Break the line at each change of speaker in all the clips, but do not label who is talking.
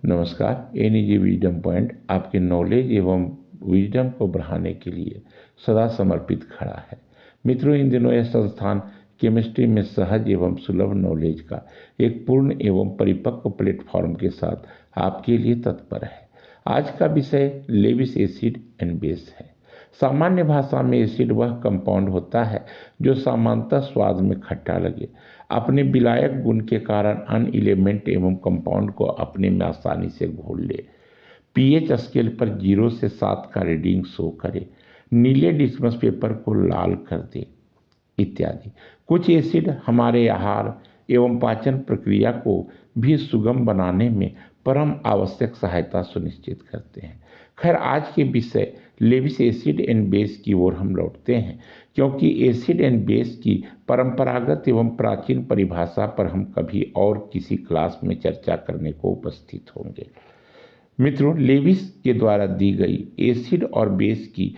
नमस्कार। एनईजी wisdom point आपके knowledge एवं विजडम को बढ़ाने के लिए सदा समर्पित खड़ा है। मित्रों, इन दिनों यह संस्थान केमिस्ट्री में सहज एवं सुलभ नॉलेज का एक पूर्ण एवं परिपक्व प्लेटफॉर्म के साथ आपके लिए तत्पर है। आज का विषय लेविस एसिड एंड बेस है। सामान्य भाषा में एसिड वह कंपाउंड होता है जो सामान्यतः स्वाद में खट्टा लगे, अपने विलायक गुण के कारण अन्य एलिमेंट एवं कंपाउंड को अपने में आसानी से घोल ले, पीएच स्केल पर 0 से 7 का रीडिंग शो करे, नीले लिटमस पेपर को लाल कर दे इत्यादि। कुछ एसिड हमारे आहार एवं पाचन प्रक्रिया को भी सुगम बनाने में परम आवश्यक सहायता सुनिश्चित करते हैं। खैर, आज के विषय लेविस एसिड एंड बेस की ओर हम लौटते हैं, क्योंकि एसिड एंड बेस की परंपरागत एवं प्राचीन परिभाषा पर हम कभी और किसी क्लास में चर्चा करने को उपस्थित होंगे। मित्रों, लेविस के द्वारा दी गई एसिड और बेस की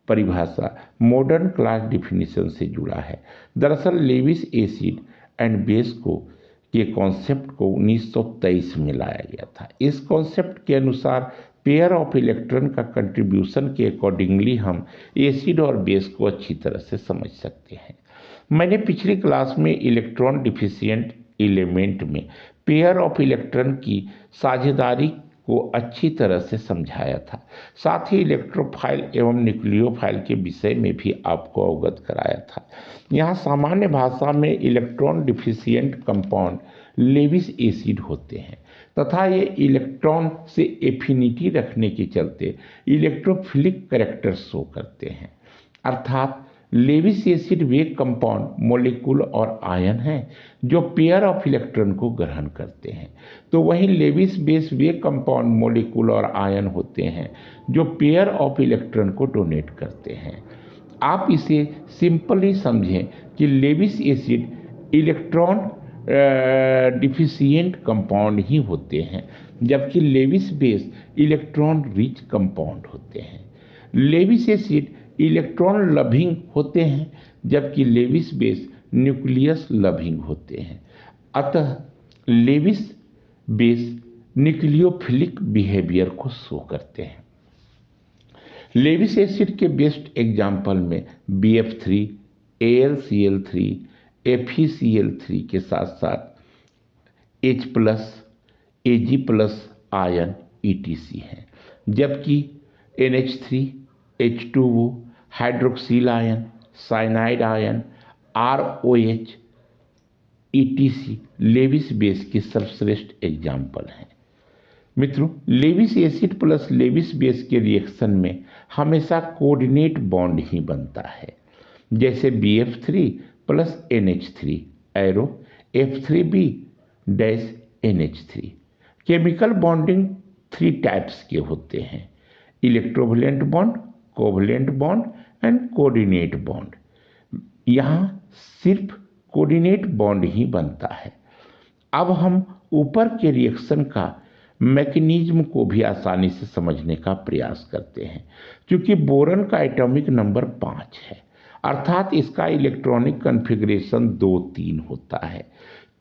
परिभाषा मॉडर्न क्लास डिफिनीशन से जुड़ा है। दरअसल लेविस एसिड एंड बेस के कॉन्सेप्ट को 1923 में लाया गया था। इस कॉन्सेप्ट के अनुसार पेयर ऑफ इलेक्ट्रॉन का कंट्रीब्यूशन के अकॉर्डिंगली हम एसिड और बेस को अच्छी तरह से समझ सकते हैं। मैंने पिछली क्लास में इलेक्ट्रॉन डिफिशिएंट एलिमेंट में पेयर ऑफ इलेक्ट्रॉन की साझेदारी को अच्छी तरह से समझाया था। साथ ही इलेक्ट्रोफाइल एवं न्यूक्लियोफाइल के विषय में भी आपको अवगत कराया था। यहाँ सामान्य भाषा में electron deficient compound Lewis acid होते हैं तथा ये इलेक्ट्रॉन से एफिनिटी रखने के चलते इलेक्ट्रोफिलिक कैरेक्टर शो करते हैं। अर्थात लेविस एसिड वे कंपाउंड मॉलिक्यूल और आयन हैं जो पेयर ऑफ इलेक्ट्रॉन को ग्रहण करते हैं, तो वहीं लेविस बेस वे कंपाउंड मॉलिक्यूल और आयन होते हैं जो पेयर ऑफ इलेक्ट्रॉन को डोनेट करते हैं। आप इसे सिंपली समझें कि Lewis acid electron deficient compound ही होते हैं, जबकि Lewis base electron rich compound होते हैं। लेविस एसिड इलेक्ट्रॉन लविंग होते हैं, जबकि लेविस बेस न्यूक्लियस लविंग होते हैं। अतः लेविस बेस न्यूक्लियोफिलिक बिहेवियर को शो करते हैं। लेविस एसिड के बेस्ट एग्जाम्पल में BF3, AlCl3, FeCl3 के साथ साथ H+, Ag+ आयन ETC हैं, जबकि NH3, H2O, hydroxyl ion, cyanide ion, ROH, ETC Lewis base के सर्वश्रेष्ठ एग्जाम्पल हैं। मित्रों, Lewis acid plus Lewis base के रिएक्शन में हमेशा कोऑर्डिनेट बॉन्ड ही बनता है, जैसे BF3 plus NH3 arrow F3B dash NH3। Chemical bonding 3 types के होते हैं: electrovalent bond, covalent bond and coordinate bond. यहाँ सिर्फ कोऑर्डिनेट बॉन्ड ही बनता है। अब हम ऊपर के रिएक्शन का मैकेनिज्म को भी आसानी से समझने का प्रयास करते हैं। क्योंकि बोरन का एटॉमिक नंबर 5 है, अर्थात इसका इलेक्ट्रॉनिक कॉन्फ़िगरेशन 2-3 होता है।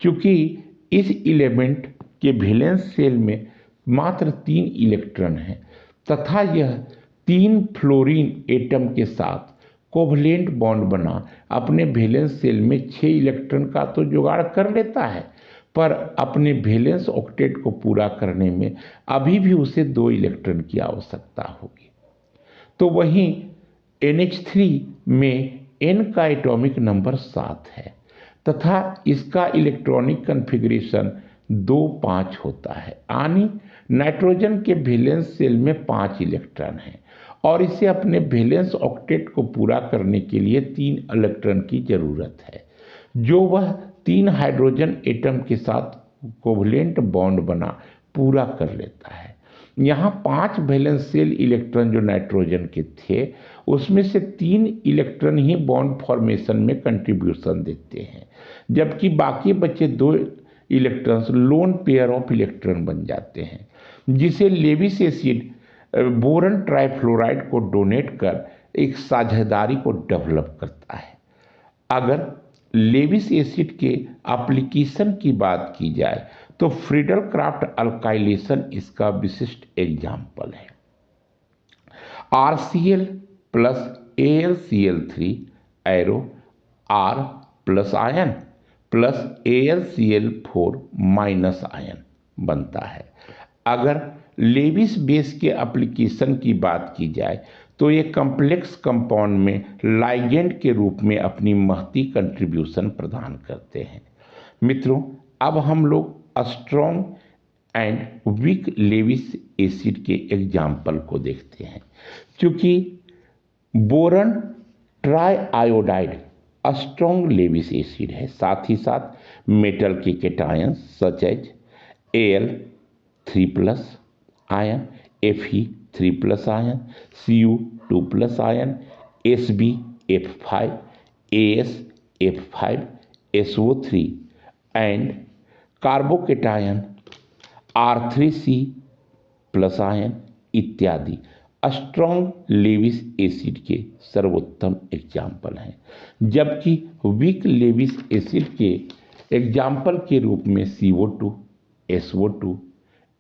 क्योंकि इस एलिमेंट के वैलेंस शेल में मात्र 3 इलेक्ट्रॉन हैं तथा यह 3 फ्लोरीन एटम के साथ कोवैलेंट बॉन्ड बना अपने वैलेंस शेल में 6 इलेक्ट्रॉन का तो जुगाड़ कर लेता है, पर अपने वैलेंस ऑक्टेट को पूरा करने में अभी भी उसे 2 इलेक्ट्रॉन की आवश्यकता होगी। तो वहीं NH3 में N का एटॉमिक नंबर 7 है तथा इसका इलेक्ट्रॉनिक कॉन्फ़िगरेशन 2-5 होता है, यानी नाइट्रोजन के वैलेंस शेल में 5 इलेक्ट्रॉन हैं और इसे अपने वैलेंस ऑक्टेट को पूरा करने के लिए 3 इलेक्ट्रॉन की जरूरत है, जो वह 3 हाइड्रोजन एटम के साथ कोवैलेंट बॉन्ड बना पूरा कर लेता है। यहाँ 5 वैलेंस शेल इलेक्ट्रॉन जो नाइट्रोजन के थे, उसमें से 3 इलेक्ट्रॉन ही बॉन्ड फॉर्मेशन में कंट्रीब्यूशन देते हैं, जबकि बाकी बचे 2 electrons lone pair of electron बन जाते हैं, जिसे लेविस एसिड बोरन ट्राइफ्लोराइड को डोनेट कर एक साझेदारी को डेवलप करता है। अगर लेविस एसिड के एप्लीकेशन की बात की जाए तो फ्रीडल क्राफ्ट अल्काइलेशन इसका विशिष्ट एग्जाम्पल है। RCl plus AlCl3 arrow R plus ion plus AlCl4 minus ion बनता है। अगर लेविस बेस के एप्लीकेशन की बात की जाए तो ये कम्प्लेक्स कंपाउंड में लाइगेंड के रूप में अपनी महती कंट्रीब्यूशन प्रदान करते हैं। मित्रों, अब हम लोग strong and weak Lewis acid के एग्जाम्पल को देखते हैं। क्योंकि boron tri iodide strong Lewis acid है, साथ ही साथ मेटल के cations such as Al3+ ion, Fe3+ ion, Cu2+ ion, SbF5, AsF5, SO3 and carbocation R3C+ ion इत्यादि स्ट्रॉन्ग लेविस एसिड के सर्वोत्तम एग्जाम्पल हैं। जबकि वीक लेविस एसिड के एग्जाम्पल के रूप में CO2, SO2,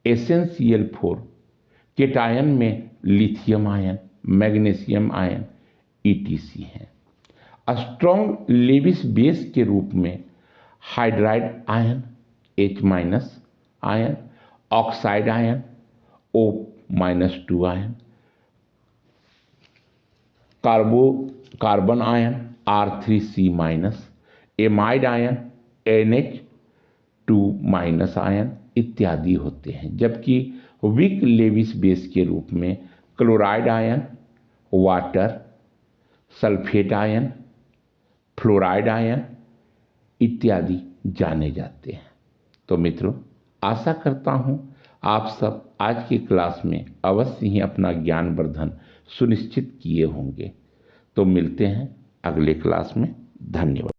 SnCl4, केटायन में lithium ion, magnesium ion ETC हैं। स्ट्रॉन्ग लेविस बेस के रूप में hydride ion H- ion, oxide ion O-2 ion, carbon ion R3C-, amide ion NH2- ion इत्यादि होते हैं। जबकि वीक लेविस बेस के रूप में chloride ion, water, sulphate ion, fluoride ion इत्यादि जाने जाते हैं। तो मित्रों, आशा करता हूं आप सब आज की क्लास में अवश्य ही अपना ज्ञानवर्धन सुनिश्चित किए होंगे। तो मिलते हैं अगले क्लास में। धन्यवाद।